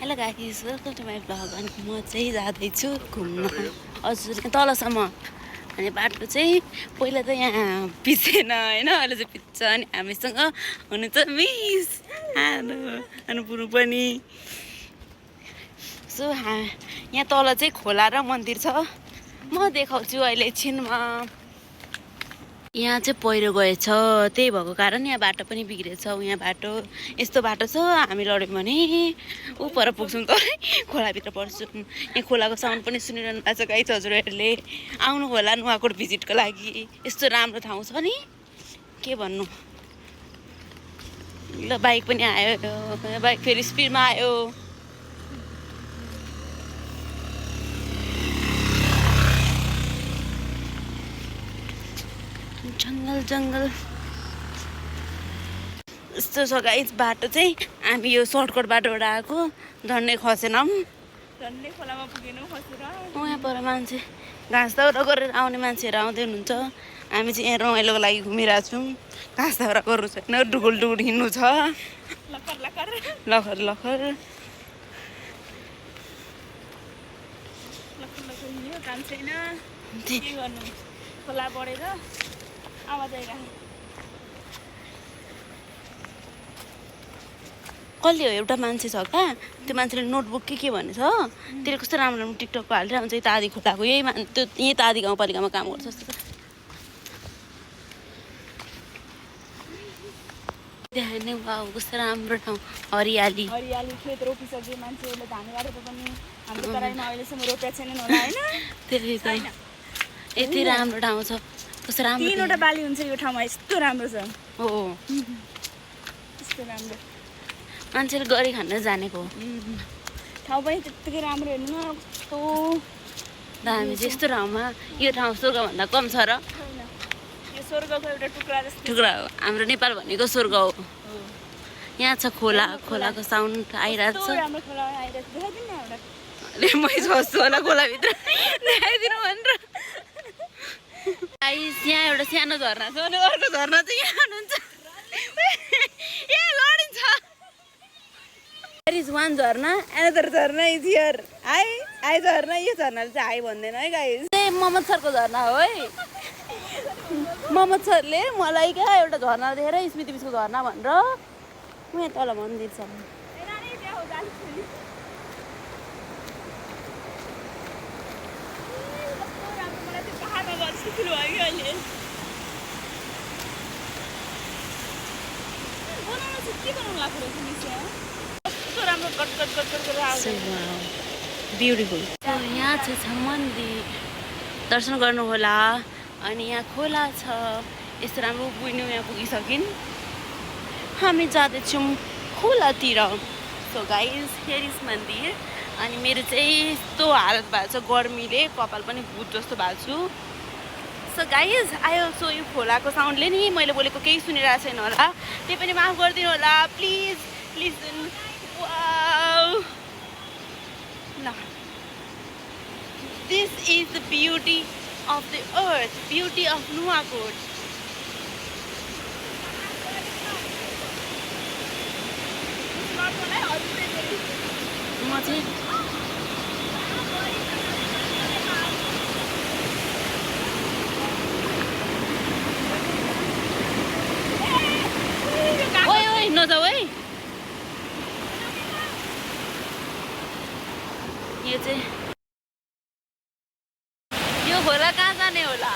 Hello guys, welcome to my blog. अनि म चाहिँ जाँदैछु घुम्न हजुर तलसम्म। अनि बाटो चाहिँ पहिला त यहाँ पिसेन होइन, अहिले चाहिँ पिच्छ। अनि हामीसँग हुनुहुन्छ मिस पुरु पनि। सो यहाँ तल चाहिँ खोला र मन्दिर छ, म देखाउँछु अहिले एकछिनमा। यहाँ चाहिँ पहिरो गएछ, त्यही भएको कारण यहाँ बाटो पनि बिग्रेछ। यहाँ बाटो यस्तो बाटो छ, हामी लड्यौँ भने ऊ पर पुग्छौँ त खोलाभित्र पर्छौँ। यहाँ खोलाको साउन्ड पनि सुनिरहनु भएको छ गाइस हजुरहरूले। आउनु होला नुवाकोट भिजिटको लागि, यस्तो राम्रो ठाउँ छ नि के भन्नु। ल बाइक पनि आयो, बाइक फेरि स्पिडमा आयो। जङ्गल जङ्गल यस्तो छ गाइस बाटो चाहिँ। हामी यो सर्टकट बाटोबाट आएको, झन्डै खसेनौँ, झन्डै खोलामा पुगेनौँ खसेर। यहाँ पर मान्छे घाँस दाउरा गरेर आउने मान्छेहरू आउँदै हुनुहुन्छ। हामी चाहिँ यहाँ रमाइलोको लागि घुमिरहेको छौँ। घाँस दाउरा गर्नु छैन, डुगुल डुगुल हिँड्नु छ, लखर लखर लखर लखर लखर लखर हिँड्यो, काम छैन के गर्नु। खोला बढेर आवाज आइरहेको। कसले हो एउटा मान्छे छ क्या, त्यो मान्छेले नोटबुक के भनेछ, त्यसले कस्तो राम्रो राम्रो टिकटकको हालेर आउँछ। यता आधी खोलाको त्यो यहीँ तादी गाउँपालिकामा काम गर्छ जस्तो त। देखाउने वाउ कस्तो राम्रो ठाउँ, हरियाली हरियाली। खेत रोपिसक्यो मान्छेहरूले, धान गाडेको पनि हाम्रो तराईमा अहिलेसम्म रोपेको छैनन् होला होइन। त्यसले त यति राम्रो ठाउँ छ, कस्तो राम्रो। 3वटा बाली हुन्छ यो ठाउँमा, यस्तो राम्रो छ हो, यस्तो राम्रो। मान्छेले गरी खान जानेको ठाउँ पनि त्यत्तिकै राम्रो। हेर्नु न कस्तो दामी चाहिँ यस्तो ठाउँमा। यो ठाउँ स्वर्गभन्दा कम छ र? यो स्वर्गको एउटा टुक्रा जस्तो टुक्रा हो, हाम्रो नेपाल भनेको स्वर्ग हो। यहाँ छ खोला, खोलाको साउन्ड आइरहेको छ। राम्रो खोला आइरहेको छ, देखाइदिनु न एउटा। मै छस्छु होला खोलाभित्र, देखाइदिनु भनेर। यहाँ एउटा सानो झरना छ अनि अर्को झरना चाहिँ यहाँ हुनुहुन्छ। ए लडिन्छ। There is one jharna, another jharna is here. हाई झरना, यो झरनाले चाहिँ हाई भन्दैन है गाइस। मोहम्मद सरको झरना हो है। मोहम्मद सरले मलाई क्या एउटा झरना देखेर स्मृति बिचको झरना भनेर, यहाँ तल मन्दिर छ। ब्युटिफुल। यहाँ चाहिँ छ मन्दिर, दर्शन गर्नु होला। अनि यहाँ खोला छ, यस्तो राम्रो बुझ्नु। यहाँ पुगिसकिन्, हामी जाँदैछौँ खोलातिर। सो गाइस हियर इज मन्दिर। अनि मेरो चाहिँ यस्तो हालत भएको छ, गर्मीले कपाल पनि भुत जस्तो भएको छु। सो गाइस आयो सो यो खोलाको साउन्डले नि मैले बोलेको केही सुनिरहेको छैन होला, त्यही पनि माफ गरिदिनु होला please. Listen wow, this is the beauty of the earth, beauty of Nuwakot. म चाहिँ ओइ ओइ नजाऊ है। यो चाहिँ यो खोला कहाँ जाने होला?